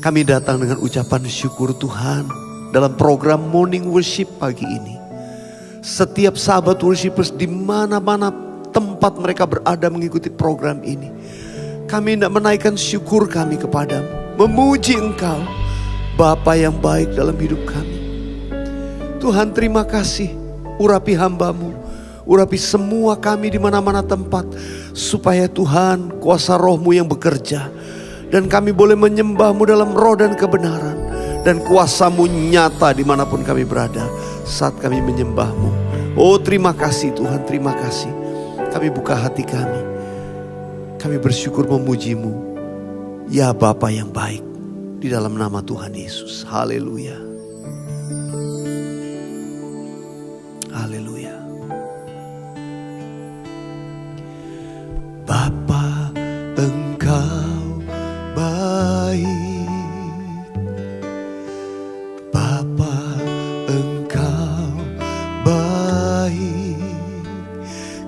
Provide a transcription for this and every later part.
Kami datang dengan ucapan syukur Tuhan dalam program Morning Worship pagi ini. Setiap sahabat worshipers di mana-mana tempat mereka berada mengikuti program ini, kami hendak menaikkan syukur kami kepadamu, memuji Engkau, Bapa yang baik dalam hidup kami. Tuhan, terima kasih, urapi hamba-Mu, urapi semua kami di mana-mana tempat, supaya Tuhan kuasa Roh-Mu yang bekerja, dan kami boleh menyembah-Mu dalam roh dan kebenaran, dan kuasa-Mu nyata dimanapun kami berada saat kami menyembah-Mu. Oh, terima kasih Tuhan, terima kasih. Kami buka hati kami, kami bersyukur memuji-Mu, ya Bapa yang baik, di dalam nama Tuhan Yesus. Haleluya. Haleluya. Bapa, Engkau baik. Bapa, Engkau baik.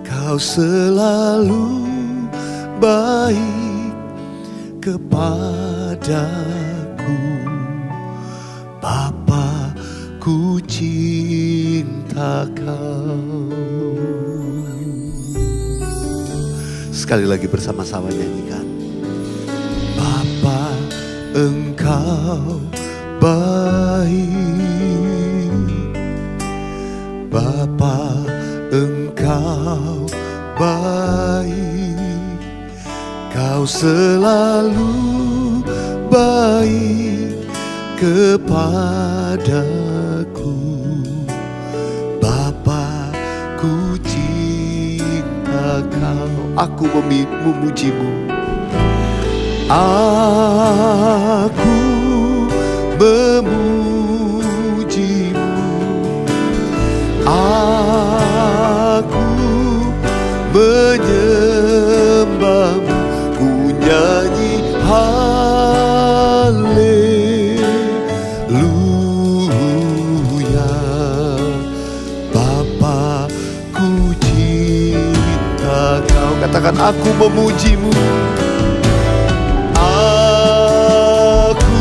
Kau selalu baik kepadaku. Bapa, ku cinta Kau. Sekali lagi bersama-sama nyanyikan. Bapa, Engkau baik. Bapa, Engkau baik. Kau selalu baik kepadaku. Bapa, ku cinta Kau. Aku memuji-Mu. Aku memuji-Mu. Aku menyembah-Mu. Ku nyanyi haleluya. Bapa, ku cinta Kau. Katakan, aku memuji-Mu. Aku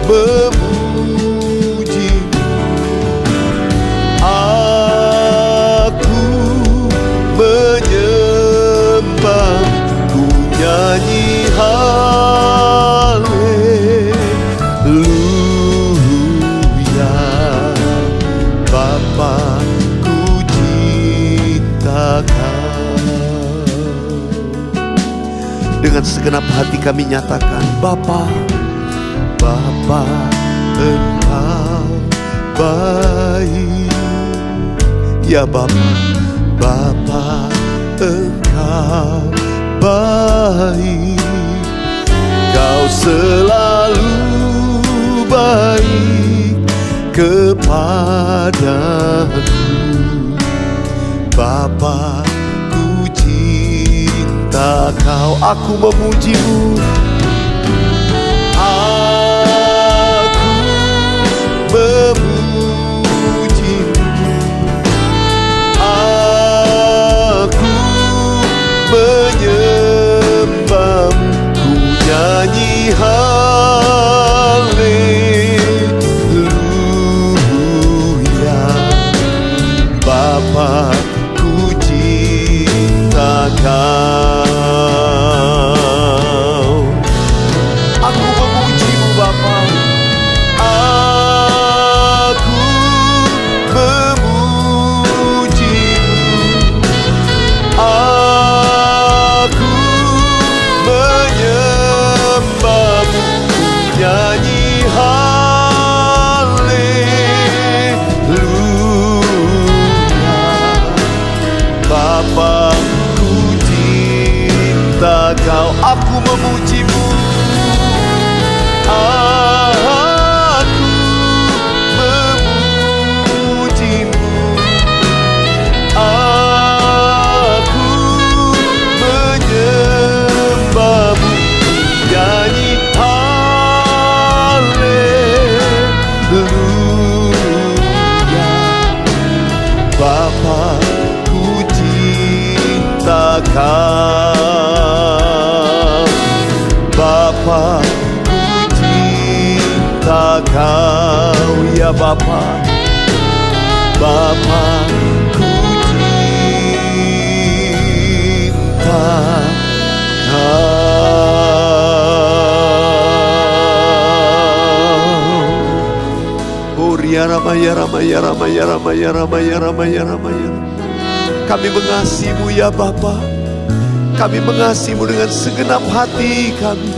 memuji-Mu. Aku menyembah. Ku nyanyi haleluya. Bapa, ku cinta Kau. Dengan segenap hati kami nyatakan, Bapa, Bapa, Engkau baik. Ya Bapa, Bapa, Engkau baik. Kau selalu baik kepadaku. Bapa, ku cinta Kau. Aku memuji-Mu. Aku memuji-Mu. Aku menyembah-Mu. Ku nyanyi haleluya. Bapa, ku cinta Kau. Aku memuji-Mu Bapa. Aku memuji-Mu. Aku menyembah-Mu. Ku nyanyi haleluya. Bapa, ku cinta Kau. Aku memuji-Mu. Aku memuji-Mu. Aku menyembah-Mu. Nyanyi haleluya. Bapa, ku cinta Kau. Bapa, ku cinta ya Bapa. Bapa ku cinta Kau. Ramaya ramaya ramaya ramaya ramaya ramaya ramaya. Kami mengasihimu ya Bapa. Kami mengasihimu dengan segenap hati kami.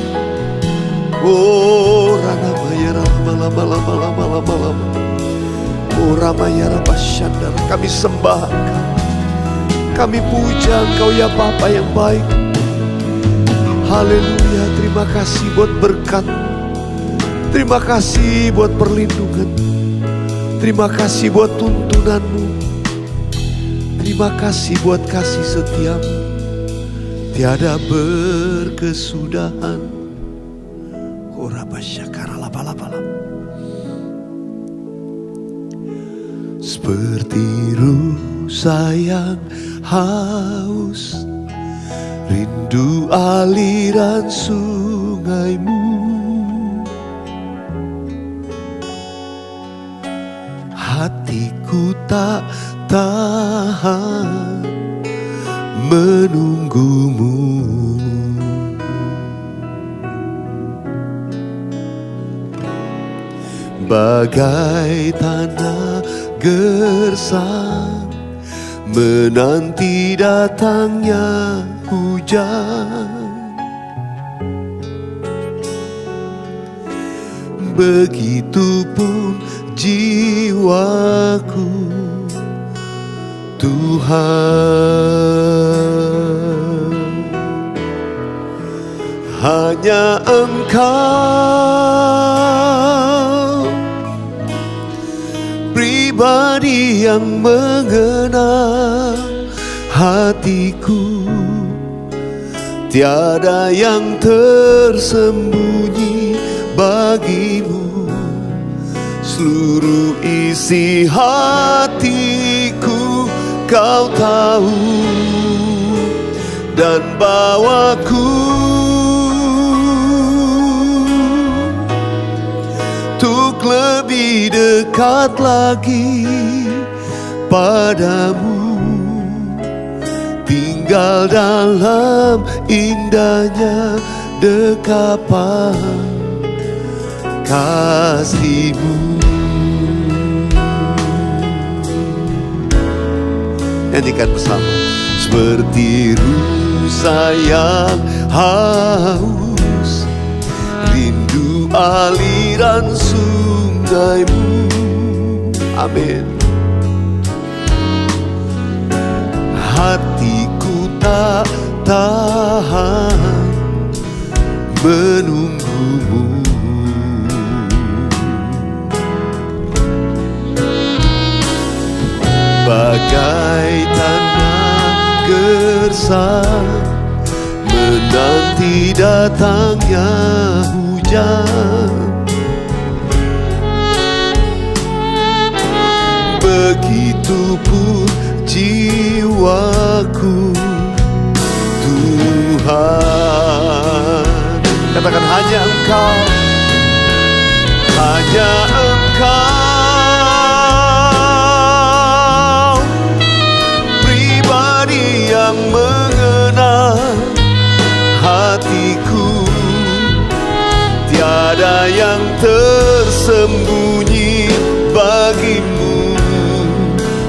Oh ramaya ramala mala mala mala mala. Oh ramaya rabasyandar. Kami sembah Engkau. Kami puja Engkau ya Bapa yang baik. Haleluya. Terima kasih buat berkat. Terima kasih buat perlindungan. Terima kasih buat tuntunanmu. Terima kasih buat kasih setiamu. Tiada berkesudahan. Seperti rusa yang haus, rindu aliran sungaimu. Hatiku tak tahan menunggumu. Bagai tanah gersang menanti datangnya hujan, begitupun jiwaku Tuhan. Hanya Engkau pribadi yang mengenal hatiku. Tiada yang tersembunyi bagimu. Seluruh isi hatiku Kau tahu, dan bawaku untuk lebih dekat lagi padamu, tinggal dalam indahnya dekapan kasih-Mu. Nyanyikan bersama. Seperti rusa yang haus, rindu aliran sungaimu. Amin. Hatiku tak tahan menunggumu. Bagai tanah gersang menanti datangnya hujan, begitupun jiwaku Tuhan. Katakan hanya Engkau, hanya Engkau pribadi yang mengenal hatiku. Tiada yang tersembunyi bagimu.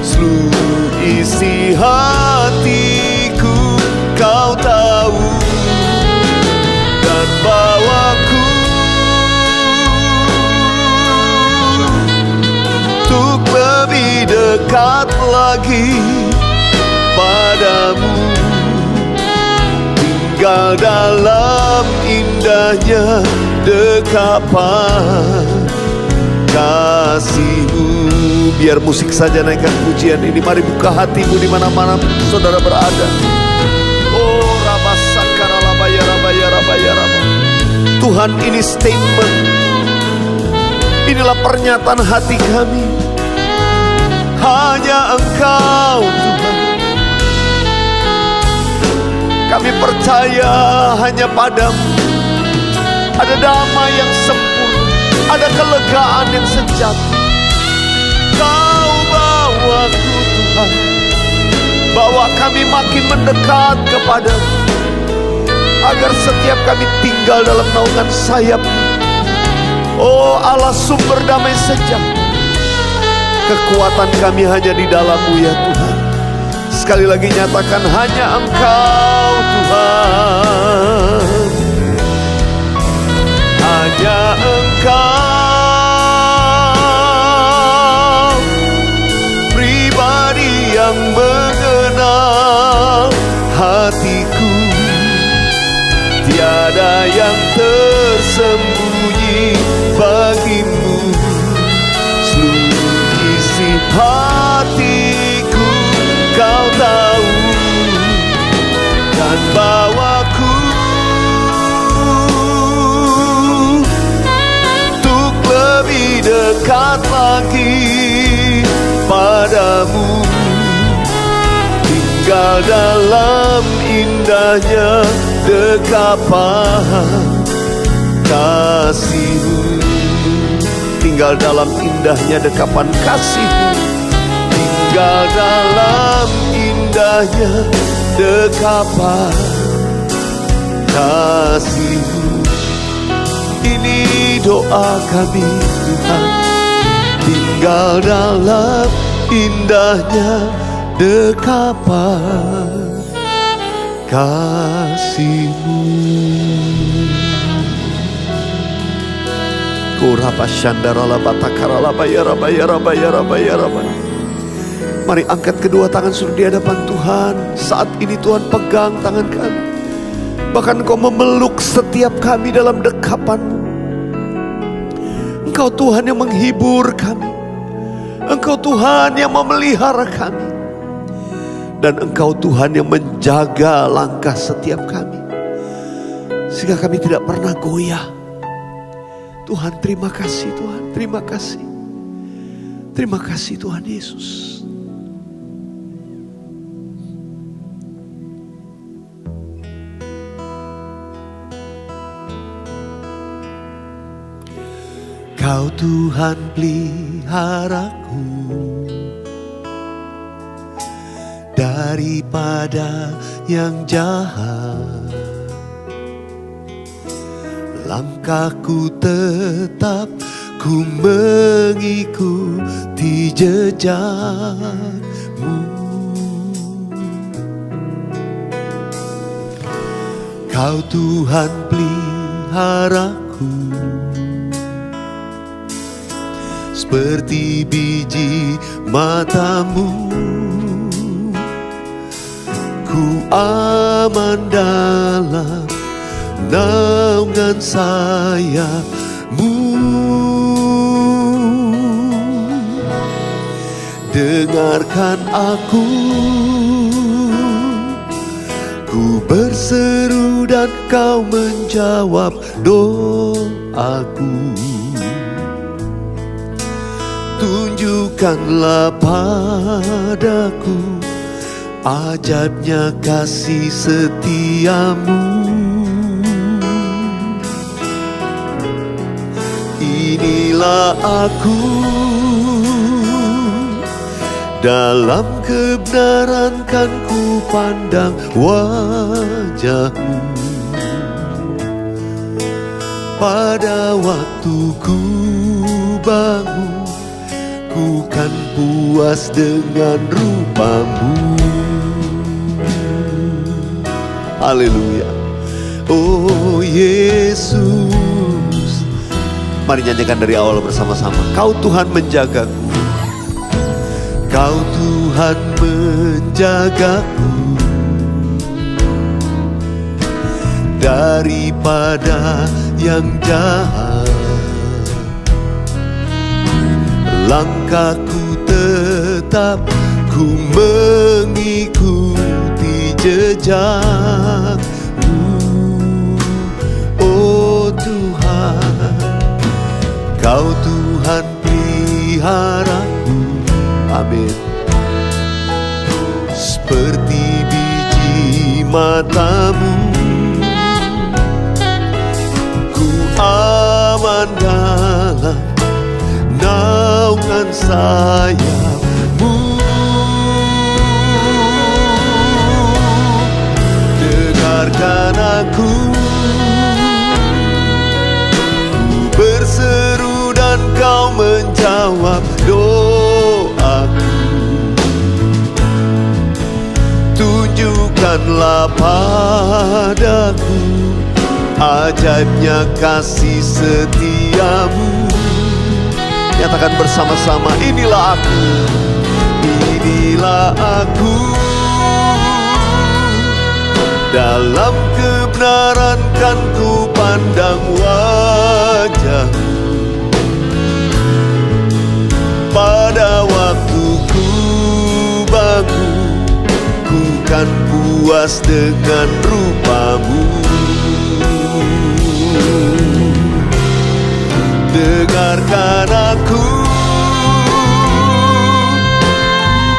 Seluruh isi hatiku Kau tahu, dan bawaku untuk lebih dekat lagi padamu, tinggal dalam indahnya dekapan kasih-Mu. Biar musik saja naikkan pujian ini. Mari buka hatimu di mana-mana saudara berada. Oh rabasakara labaya rabaya rabaya rabaya. Tuhan, ini statement. Inilah pernyataan hati kami. Hanya Engkau Tuhan. Kami percaya hanya Padamu ada damai yang sempurna, ada kelegaan yang sejati. Engkau bawaku Tuhan, bawa kami makin mendekat kepada-Mu, agar setiap kami tinggal dalam naungan sayap-Mu. Oh Allah, sumber damai sejahtera, kekuatan kami hanya di dalam-Mu ya Tuhan. Sekali lagi nyatakan, hanya Engkau Tuhan, hanya Engkau pribadi yang mengenal hatiku. Tiada yang tersembunyi bagi-Mu, seluruh isi hatiku Kau tahu, dan bawaku untuk lebih dekat lagi padamu, tinggal dalam indahnya dekapan kasih-Mu, tinggal dalam indahnya dekapan kasih-Mu, tinggal dalam indahnya dekapan kasih-Mu. Ini doa kami Tuhan, tinggal dalam indahnya dekapan kasih-Mu. Mari angkat kedua tangan sudah di hadapan Tuhan. Saat ini Tuhan pegang tangan kami, bahkan Engkau memeluk setiap kami dalam dekapan-Mu. Engkau Tuhan yang menghibur kami, Engkau Tuhan yang memelihara kami, dan Engkau Tuhan yang menjaga langkah setiap kami, sehingga kami tidak pernah goyah. Tuhan, terima kasih Tuhan, terima kasih. Terima kasih Tuhan Yesus. Kau Tuhan peliharaku daripada yang jahat. Langkahku tetap ku mengikuti jejak-Mu. Kau Tuhan peliharaku seperti biji mata-Mu. Ku aman dalam naungan sayap-Mu. Dengarkan aku, ku berseru dan Kau menjawab doaku. Tunjukkanlah padaku ajaibnya kasih setia-Mu. Inilah aku, dalam kebenaran kan ku pandang wajah-Mu. Pada waktu ku bangun, ku kan puas dengan rupa-Mu. Haleluya. Oh Yesus, mari nyanyikan dari awal bersama-sama. Kau Tuhan menjagaku, Kau Tuhan menjagaku daripada yang jahat. Langkahku tetap ku mengikuti jejak-Mu. Oh Tuhan, Kau Tuhan peliharaku. Amin. Seperti biji mata-Mu, ku aman dalam naungan dengan sayap-Mu. Dengarkan aku, berseru dan Kau menjawab doaku. Tunjukkanlah padaku ajaibnya kasih setia-Mu. Nyatakan bersama-sama, inilah aku, inilah aku. Dalam kebenaran kan ku pandang wajah-Mu. Pada waktu ku bangun, ku kan puas dengan rupa-Mu. Dengarkan aku,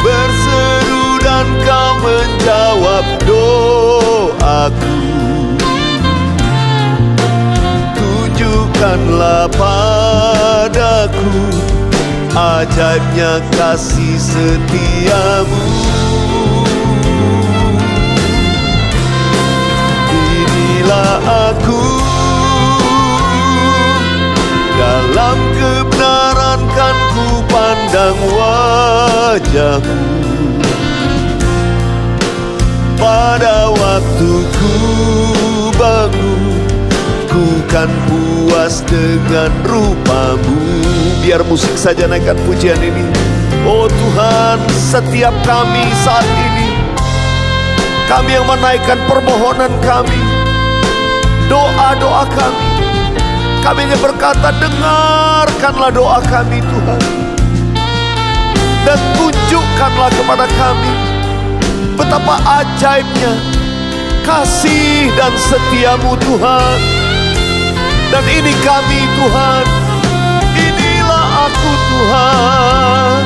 berseru dan Kau menjawab doaku. Tunjukkanlah padaku ajaibnya kasih setia-Mu. Inilah aku, dalam kebenaran kan ku pandang wajah-Mu. Pada waktu ku bangun, ku kan puas dengan rupa-Mu. Biar musik saja naikkan pujian ini. Oh Tuhan, setiap kami saat ini, kami yang menaikkan permohonan kami, doa-doa kami, kami ingin berkata, dengarkanlah doa kami Tuhan, dan tunjukkanlah kepada kami betapa ajaibnya kasih dan setia-Mu Tuhan. Dan ini kami Tuhan, inilah aku Tuhan.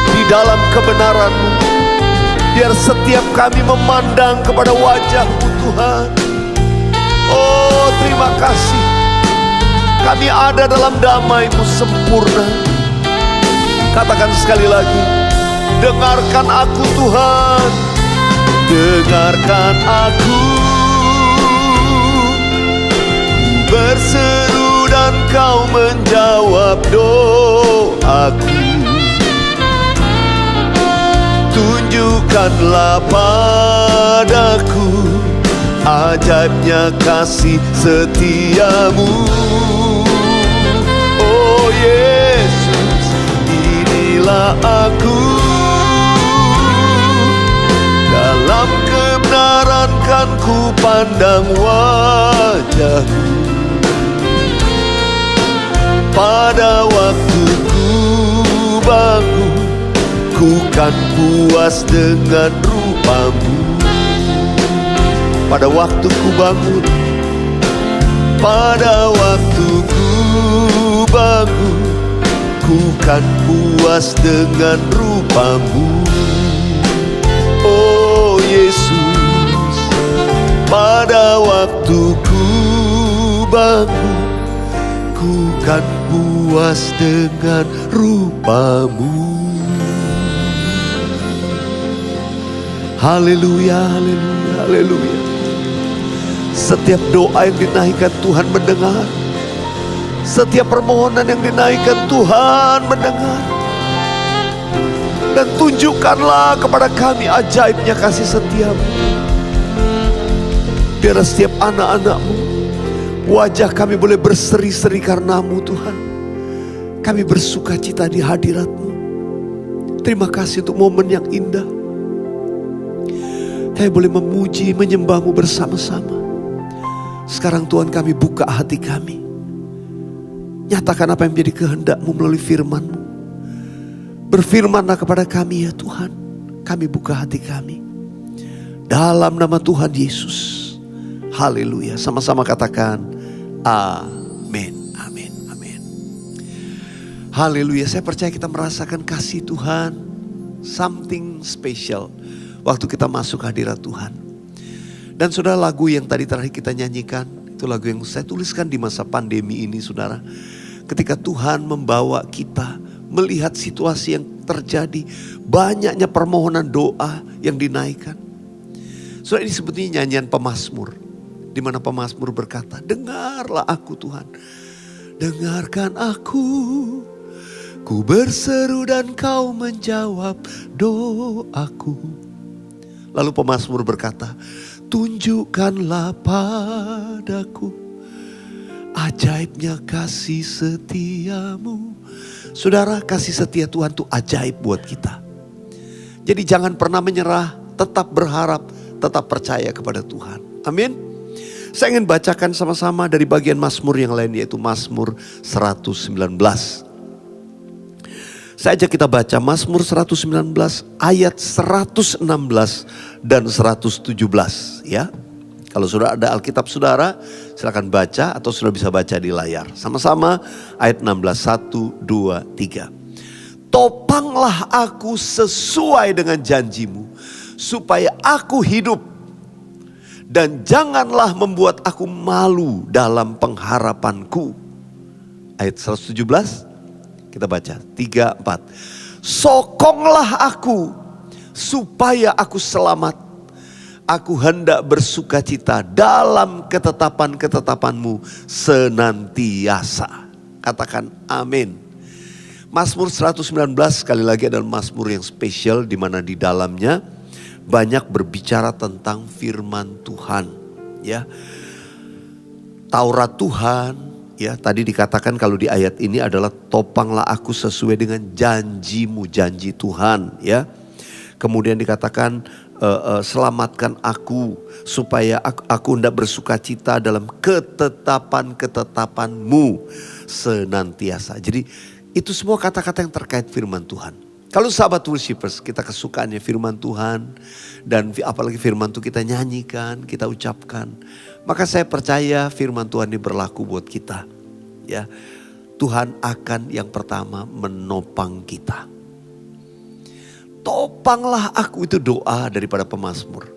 Di dalam kebenaran-Mu, biar setiap kami memandang kepada wajah-Mu Tuhan. Oh terima kasih, kami ada dalam damai-Mu sempurna. Katakan sekali lagi, dengarkan aku Tuhan, dengarkan aku. Berseru dan Kau menjawab doaku. Tunjukkanlah padaku ajaibnya kasih setia-Mu. Oh Yesus, inilah aku, dalam kebenaran kan ku pandang wajah-Mu. Pada waktu ku bangun, ku kan puas dengan rupa-Mu. Pada waktu ku bangun, pada waktu ku bangun, ku kan puas dengan rupa-Mu. Oh Yesus, pada waktu ku bangun, ku kan puas dengan rupa-Mu. Haleluya, haleluya, haleluya. Setiap doa yang dinaikkan Tuhan mendengar. Setiap permohonan yang dinaikkan Tuhan mendengar. Dan tunjukkanlah kepada kami ajaibnya kasih setia-Mu. Biar setiap anak-anak-Mu, wajah kami boleh berseri-seri karena-Mu Tuhan. Kami bersuka cita di hadirat-Mu. Terima kasih untuk momen yang indah. Kami boleh memuji, menyembah-Mu bersama-sama. Sekarang Tuhan, kami buka hati kami. Nyatakan apa yang menjadi kehendak-Mu melalui firman-Mu. Berfirmanlah kepada kami ya Tuhan. Kami buka hati kami. Dalam nama Tuhan Yesus. Haleluya. Sama-sama katakan amin, amin, amin. Haleluya. Saya percaya kita merasakan kasih Tuhan. Something special waktu kita masuk hadirat Tuhan. Dan saudara, lagu yang tadi terakhir kita nyanyikan, itu lagu yang saya tuliskan di masa pandemi ini saudara. ketika Tuhan membawa kita melihat situasi yang terjadi, banyaknya permohonan doa yang dinaikkan. So ini sebetulnya nyanyian pemazmur, di mana pemazmur berkata, dengarlah aku Tuhan, dengarkan aku, ku berseru dan kau menjawab doaku. Lalu pemazmur berkata, tunjukkanlah padaku ajaibnya kasih setiamu. Saudara, kasih setia Tuhan itu ajaib buat kita. Jadi jangan pernah menyerah, tetap berharap, tetap percaya kepada Tuhan. Amin. Saya ingin bacakan sama-sama dari bagian Mazmur yang lain, yaitu Mazmur 119. Saya ajak kita baca Mazmur 119 ayat 116 dan 117 ya. Kalau sudah ada Alkitab saudara, silakan baca atau sudah bisa baca di layar. Sama-sama ayat 16, 1, 2, 3. Topanglah aku sesuai dengan janjimu, supaya aku hidup. Dan janganlah membuat aku malu dalam pengharapanku. Ayat 117, kita baca 3, 4. Sokonglah aku, supaya aku selamat. Aku hendak bersukacita dalam ketetapan-ketetapanmu senantiasa. Katakan amin. Mazmur 119 sekali lagi adalah mazmur yang spesial, di mana di dalamnya banyak berbicara tentang firman Tuhan. Ya, Taurat Tuhan. Ya, tadi dikatakan kalau di ayat ini adalah topanglah aku sesuai dengan janjimu, janji Tuhan. Ya, kemudian dikatakan selamatkan aku supaya aku hendak bersukacita dalam ketetapan-ketetapanmu senantiasa. Jadi itu semua kata-kata yang terkait firman Tuhan. Kalau sahabat worshipers, kita kesukaannya firman Tuhan, dan apalagi firman itu kita nyanyikan, kita ucapkan, maka saya percaya firman Tuhan ini berlaku buat kita. Ya, Tuhan akan yang pertama menopang kita. Topanglah aku, itu doa daripada pemazmur.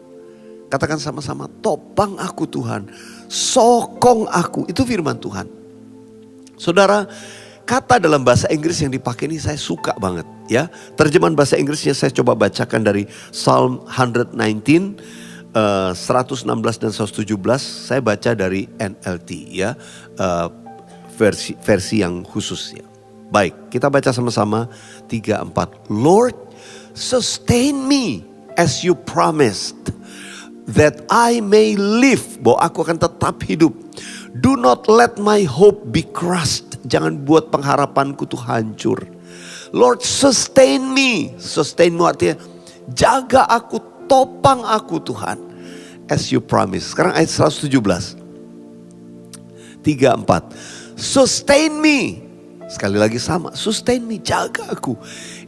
Katakan sama-sama, topang aku Tuhan, sokong aku, itu firman Tuhan. Saudara, kata dalam bahasa Inggris yang dipakai ini saya suka banget ya. Terjemahan bahasa Inggrisnya saya coba bacakan dari Psalm 119, 116 dan 117. Saya baca dari NLT ya, versi yang khusus ya. Baik, kita baca sama-sama 3, 4. Lord, sustain me as you promised, that I may live. Bahwa aku akan tetap hidup. Do not let my hope be crushed. Jangan buat pengharapanku tuh hancur. Lord, sustain me. Sustain me artinya jaga aku, topang aku Tuhan, as you promised. Sekarang ayat 117. 3, 4. Sustain me. Sekali lagi sama, sustain me, jaga aku.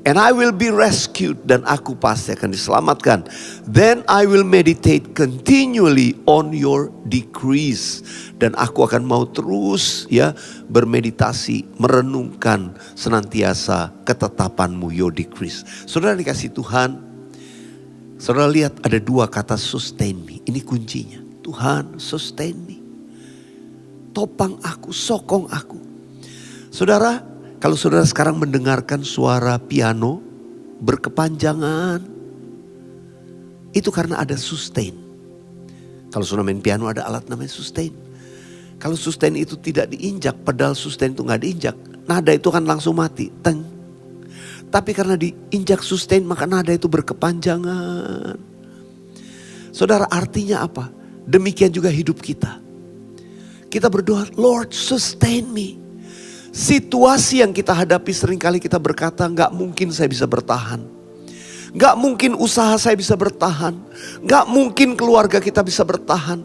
And I will be rescued, dan aku pasti akan diselamatkan. Then I will meditate continually on your decrees. Dan aku akan mau terus ya bermeditasi, merenungkan senantiasa ketetapanmu, your decrees. Saudara dikasih Tuhan, saudara lihat ada dua kata sustain me. Ini kuncinya. Tuhan sustain me. Topang aku, sokong aku. Saudara, kalau saudara sekarang mendengarkan suara piano berkepanjangan, itu karena ada sustain. Kalau saudara main piano ada alat namanya sustain. Kalau sustain itu tidak diinjak, pedal sustain itu gak diinjak, nada itu kan langsung mati. Teng. Tapi karena diinjak sustain, maka nada itu berkepanjangan. Saudara, artinya apa? Demikian juga hidup kita. Kita berdoa, Lord sustain me. Situasi yang kita hadapi seringkali kita berkata, gak mungkin saya bisa bertahan. Gak mungkin usaha saya bisa bertahan. Gak mungkin keluarga kita bisa bertahan.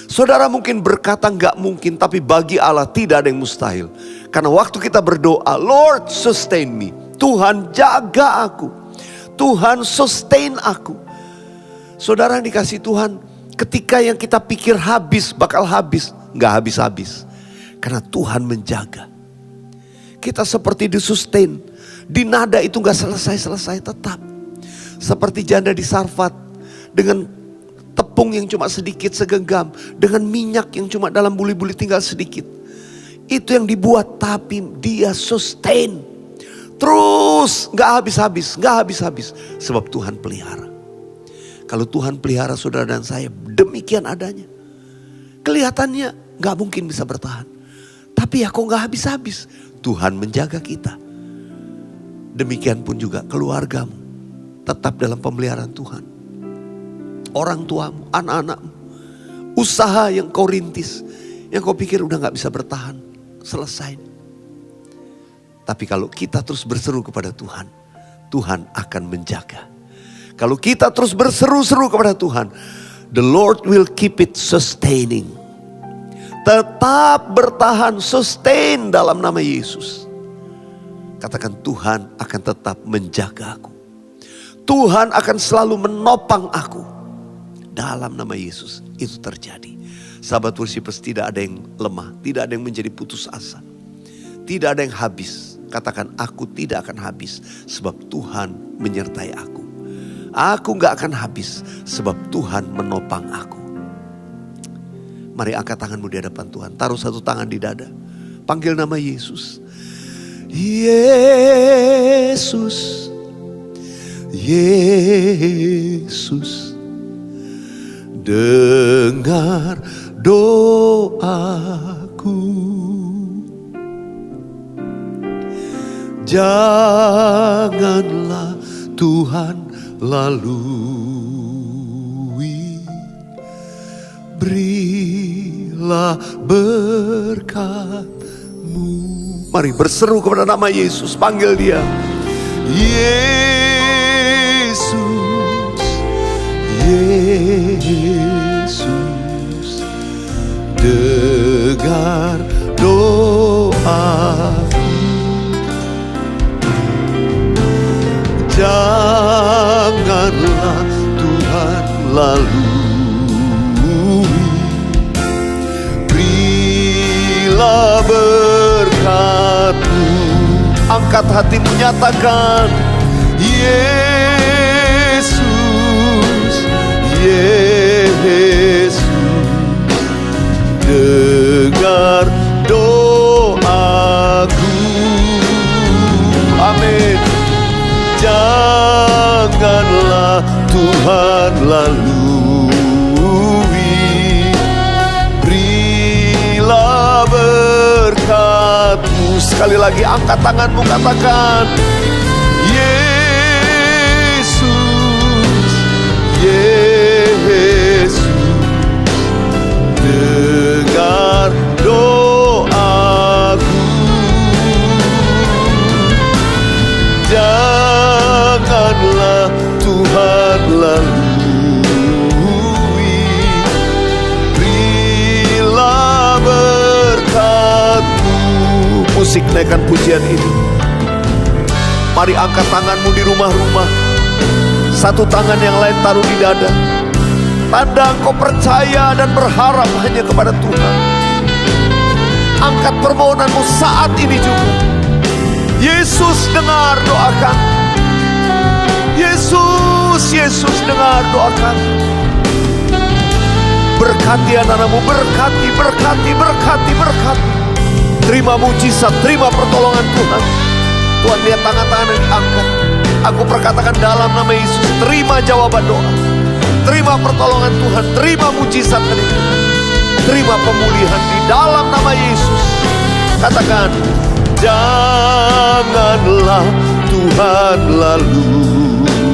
Saudara mungkin berkata gak mungkin, tapi bagi Allah tidak ada yang mustahil. Karena waktu kita berdoa, Lord sustain me. Tuhan jaga aku. Tuhan sustain aku. Saudara yang dikasih Tuhan, ketika yang kita pikir habis, bakal habis. Gak habis-habis. Karena Tuhan menjaga. Kita seperti disustain. Di nada itu gak selesai-selesai, tetap. Seperti janda di Sarfat. Dengan tepung yang cuma sedikit segenggam. Dengan minyak yang cuma dalam buli-buli tinggal sedikit. Itu yang dibuat, tapi dia sustain. Terus gak habis-habis, gak habis-habis. Sebab Tuhan pelihara. Kalau Tuhan pelihara saudara dan saya, demikian adanya. Kelihatannya gak mungkin bisa bertahan. Tapi ya kok gak habis-habis. Tuhan menjaga kita. Demikian pun juga keluargamu. Tetap dalam pemeliharaan Tuhan. Orang tuamu, anak-anakmu. Usaha yang kau rintis. Yang kau pikir udah gak bisa bertahan. Selesai. Tapi kalau kita terus berseru kepada Tuhan, Tuhan akan menjaga. Kalau kita terus berseru-seru kepada Tuhan, the Lord will keep it sustaining. Tetap bertahan, sustain dalam nama Yesus. Katakan, Tuhan akan tetap menjaga aku. Tuhan akan selalu menopang aku. Dalam nama Yesus itu terjadi. Sahabat worshipers, tidak ada yang lemah, tidak ada yang menjadi putus asa. Tidak ada yang habis. Katakan, aku tidak akan habis sebab Tuhan menyertai aku. Aku gak akan habis sebab Tuhan menopang aku. Mari angkat tanganmu di hadapan Tuhan. Taruh satu tangan di dada. Panggil nama Yesus. Yesus. Yesus. Dengar doaku. Janganlah Tuhan lalui. Berilah berkat-Mu. Mari berseru kepada nama Yesus. Panggil dia. Yesus. Yesus. Dengar doaku. Janganlah Tuhan lalui. Berilah berkat-Mu. Angkat hatimu, nyatakan. Yesus. Yesus. Dengar doaku. Amin. Janganlah Tuhan lalui. Berilah berkat-Mu. Sekali lagi angkat tanganmu, katakan. Yesus. Yesus. Dengar doaku. Janganlah Tuhan lalui. Berilah berkat-Mu. Musik, naikkan pujian ini. Mari angkat tanganmu di rumah-rumah. Satu tangan yang lain taruh di dada. Tanda engkau percaya dan berharap hanya kepada Tuhan. Angkat permohonanmu saat ini juga. Yesus, dengar doa kami. Yesus, Yesus, dengar doa kami. Berkati anak-anakmu, berkati, berkati, berkati, berkati. Terima mujizat, terima pertolongan Tuhan. Tuhan, lihat tangan-tangan yang diangkat. Aku perkatakan dalam nama Yesus, terima jawaban doa. Terima pertolongan Tuhan, terima mujizat dari Tuhan. Terima pemulihan di dalam nama Yesus. Katakan, janganlah Tuhan lalui.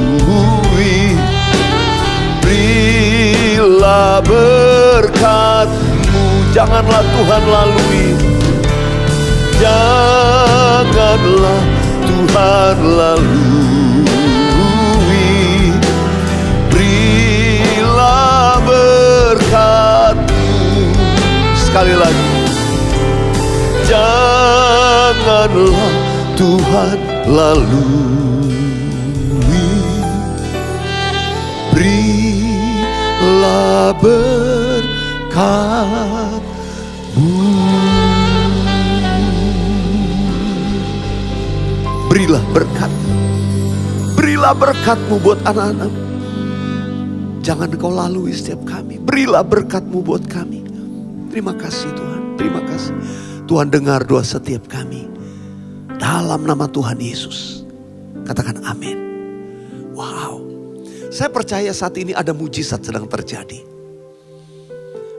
Berilah berkat-Mu. Janganlah Tuhan lalui. Janganlah Tuhan lalui. Berilah berkat-Mu. Sekali lagi. Janganlah Tuhan lalui. Berilah berkat-Mu. Berilah berkat. Berilah berkat-Mu buat anak-anak. Jangan Engkau lalui setiap kami. Berilah berkat-Mu buat kami. Terima kasih Tuhan. Terima kasih. Tuhan dengar doa setiap kami. Dalam nama Tuhan Yesus. Katakan amin. Wow. Saya percaya saat ini ada mujizat sedang terjadi.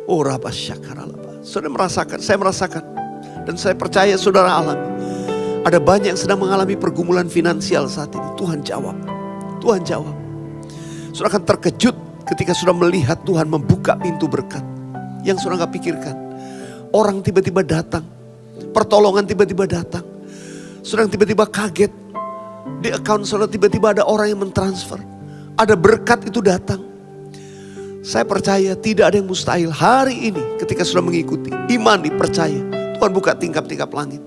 Oh Rabba Syakaralaba. Saudara merasakan, saya merasakan. Dan saya percaya saudara alami. Ada banyak yang sedang mengalami pergumulan finansial saat ini. Tuhan jawab. Tuhan jawab. Saudara akan terkejut ketika sudah melihat Tuhan membuka pintu berkat. Yang saudara gak pikirkan. Orang tiba-tiba datang. Pertolongan tiba-tiba datang. Saudara tiba-tiba kaget. Di account saudara tiba-tiba ada orang yang mentransfer. Ada berkat itu datang. Saya percaya tidak ada yang mustahil. Hari ini ketika sudah mengikuti. Iman dipercaya. Tuhan buka tingkap-tingkap langit.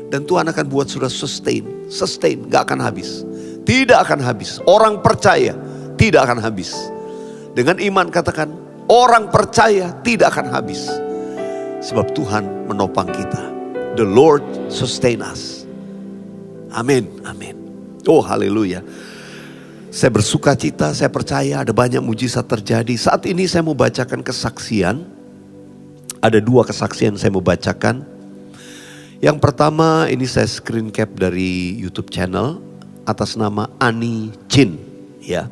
Dan Tuhan akan buat sudah sustain. Sustain, gak akan habis. Tidak akan habis. Orang percaya tidak akan habis. Dengan iman katakan, orang percaya tidak akan habis. Sebab Tuhan menopang kita. The Lord sustain us. Amin, amin. Oh haleluya. Saya bersuka cita, saya percaya ada banyak mujizat terjadi. Saat ini saya mau bacakan kesaksian. Ada 2 kesaksian saya mau bacakan. Yang pertama ini saya screen cap dari YouTube channel atas nama Ani Chin. Ya.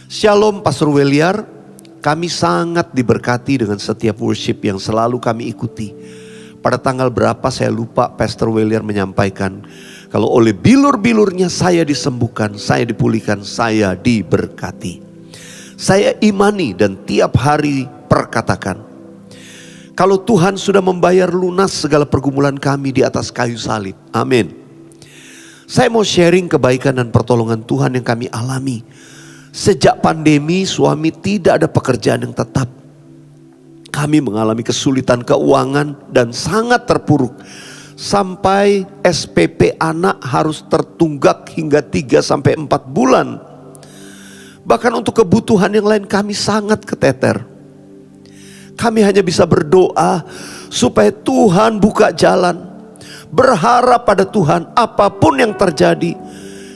Shalom Pastor Weliar, kami sangat diberkati dengan setiap worship yang selalu kami ikuti. Pada tanggal berapa saya lupa Pastor Weliar menyampaikan. Kalau oleh bilur-bilurnya saya disembuhkan, saya dipulihkan, saya diberkati. Saya imani dan tiap hari perkatakan. Kalau Tuhan sudah membayar lunas segala pergumulan kami di atas kayu salib. Amin. Saya mau sharing kebaikan dan pertolongan Tuhan yang kami alami. Sejak pandemi suami tidak ada pekerjaan yang tetap. Kami mengalami kesulitan keuangan dan sangat terpuruk. Sampai SPP anak harus tertunggak hingga 3-4 bulan. Bahkan untuk kebutuhan yang lain kami sangat keteter. Kami hanya bisa berdoa supaya Tuhan buka jalan. Berharap pada Tuhan apapun yang terjadi.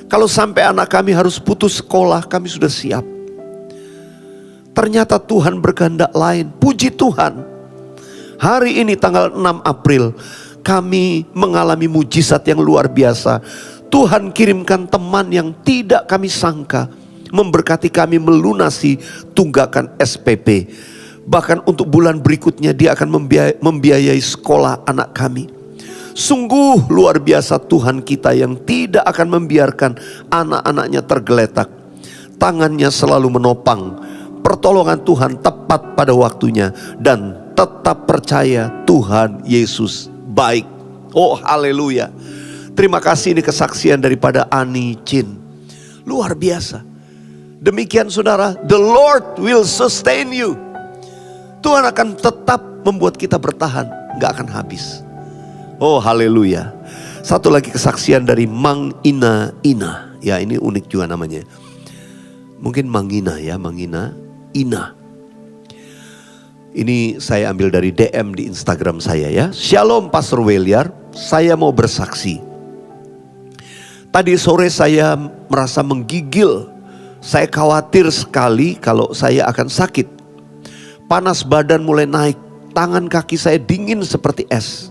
Kalau sampai anak kami harus putus sekolah, kami sudah siap. Ternyata Tuhan berkehendak lain. Puji Tuhan. Hari ini tanggal 6 April. Kami mengalami mujizat yang luar biasa. Tuhan kirimkan teman yang tidak kami sangka. Memberkati kami melunasi tunggakan SPP. Bahkan untuk bulan berikutnya dia akan membiayai sekolah anak kami. Sungguh luar biasa Tuhan kita yang tidak akan membiarkan anak-anaknya tergeletak. Tangannya selalu menopang. Pertolongan Tuhan tepat pada waktunya. Dan tetap percaya Tuhan Yesus baik. Oh haleluya. Terima kasih, ini kesaksian daripada Ani Chin. Luar biasa. Demikian saudara, the Lord will sustain you. Tuhan akan tetap membuat kita bertahan, gak akan habis. Oh haleluya. Satu lagi kesaksian dari Mang Ina. Ya ini unik juga namanya. Mungkin Mangina ya, Mangina Ina. Ini saya ambil dari DM di Instagram saya ya. Shalom Pastor Weliar, saya mau bersaksi. Tadi sore saya merasa menggigil. Saya khawatir sekali kalau saya akan sakit. Panas badan mulai naik. Tangan kaki saya dingin seperti es.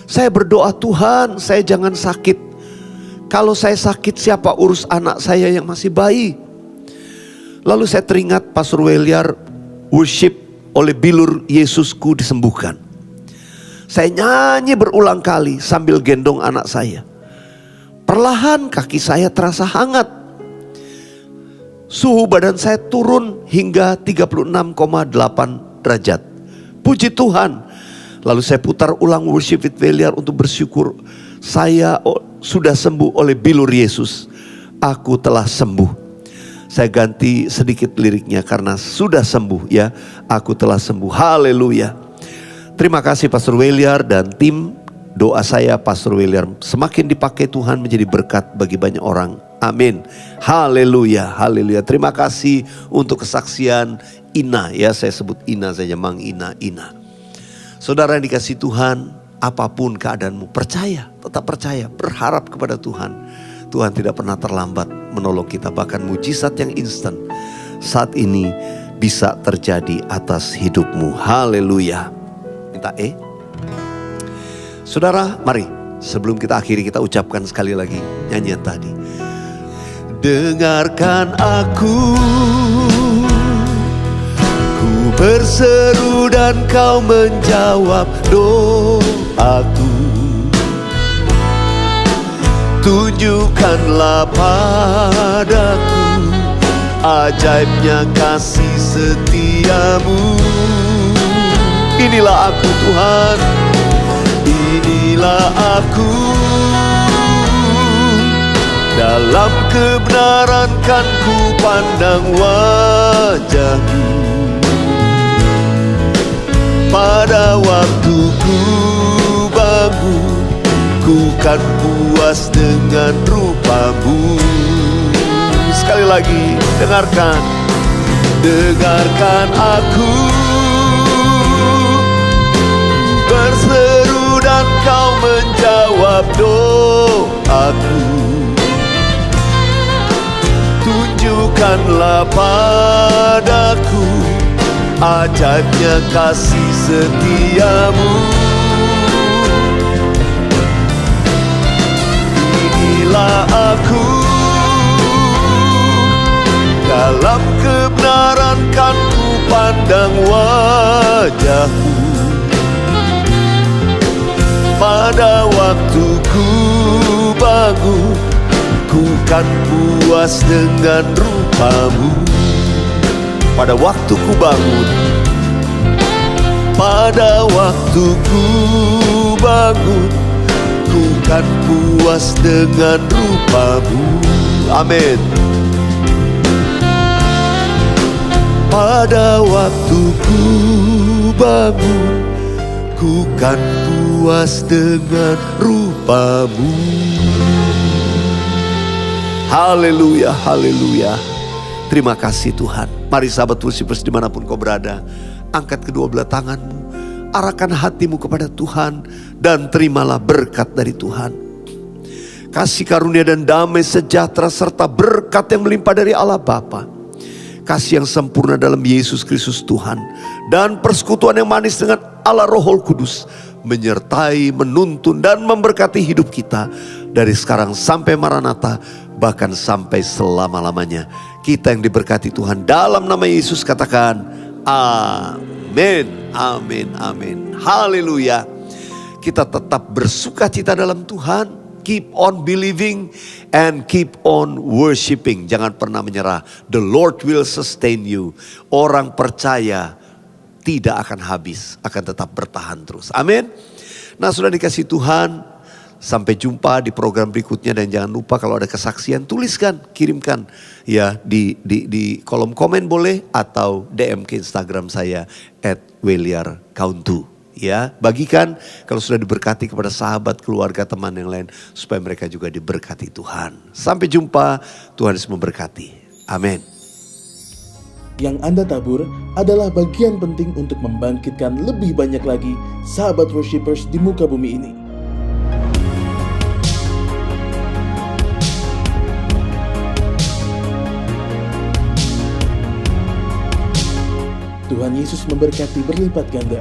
Saya berdoa, Tuhan saya jangan sakit. Kalau saya sakit siapa urus anak saya yang masih bayi? Lalu saya teringat Pastor Weliar worship oleh bilur Yesusku disembuhkan. Saya nyanyi berulang kali sambil gendong anak saya. Perlahan kaki saya terasa hangat. Suhu badan saya turun hingga 36,8 derajat. Puji Tuhan. Lalu saya putar ulang worship with Weliar untuk bersyukur. Saya sudah sembuh oleh bilur Yesus. Aku telah sembuh. Saya ganti sedikit liriknya karena sudah sembuh ya. Aku telah sembuh. Haleluya. Terima kasih Pastor Weliar dan tim. Doa saya Pastor Weliar semakin dipakai Tuhan menjadi berkat bagi banyak orang. Amin. Haleluya. Haleluya. Terima kasih untuk kesaksian Ina ya. Saya sebut Ina saja, Mang Ina. Saudara yang dikasih Tuhan, apapun keadaanmu, percaya, tetap percaya, berharap kepada Tuhan. Tuhan tidak pernah terlambat menolong kita. Bahkan mujizat yang instan saat ini bisa terjadi atas hidupmu. Haleluya. Minta Saudara, mari sebelum kita akhiri kita ucapkan sekali lagi nyanyian tadi. Dengarkan aku, ku berseru dan kau menjawab doaku. Tunjukkanlah padaku ajaibnya kasih setiamu. Inilah aku Tuhan, inilah aku. Dalam kebenaran kan ku pandang wajahmu. Pada waktu ku bangun, ku kan puas dengan rupamu. Sekali lagi, dengarkan, dengarkan aku. Berseru dan kau menjawab doaku. Tunjukkanlah padaku ajaibnya kasih setiamu. Inilah aku, dalam kebenaran kan ku pandang wajahmu. Pada waktu ku bangun, ku kan puas dengan rupamu. Pada waktu ku bangun, pada waktu ku bangun, ku kan puas dengan rupamu. Amin. Pada waktu ku bangun, ku kan puas dengan rupamu. Haleluya, haleluya. Terima kasih Tuhan. Mari sahabat worshipers dimanapun kau berada, angkat kedua belah tanganmu, arahkan hatimu kepada Tuhan, dan terimalah berkat dari Tuhan. Kasih karunia dan damai sejahtera serta berkat yang melimpah dari Allah Bapa, kasih yang sempurna dalam Yesus Kristus Tuhan, dan persekutuan yang manis dengan Allah Roh Kudus menyertai, menuntun, dan memberkati hidup kita dari sekarang sampai Maranatha, bahkan sampai selama-lamanya. Kita yang diberkati Tuhan dalam nama Yesus katakan amin, amin, amin. Haleluya. Kita tetap bersukacita dalam Tuhan. Keep on believing and keep on worshiping. Jangan pernah menyerah. The Lord will sustain you. Orang percaya tidak akan habis, akan tetap bertahan terus. Amin. Nah, sudah dikasih Tuhan. Sampai jumpa di program berikutnya, dan jangan lupa kalau ada kesaksian tuliskan, kirimkan ya di kolom komen boleh, atau DM ke Instagram saya @weliarkauntu. Ya, bagikan kalau sudah diberkati kepada sahabat, keluarga, teman yang lain, supaya mereka juga diberkati Tuhan. Sampai jumpa, Tuhan Yesus memberkati. Amin. Yang Anda tabur adalah bagian penting untuk membangkitkan lebih banyak lagi sahabat worshipers di muka bumi ini. Tuhan Yesus memberkati berlipat ganda.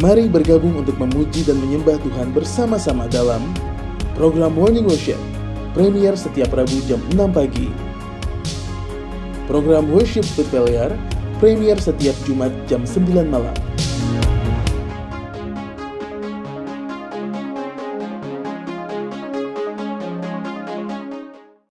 Mari bergabung untuk memuji dan menyembah Tuhan bersama-sama dalam program Morning Worship, premier setiap Rabu jam 6 pagi. Program Worship with Weliar, premier setiap Jumat jam 9 malam.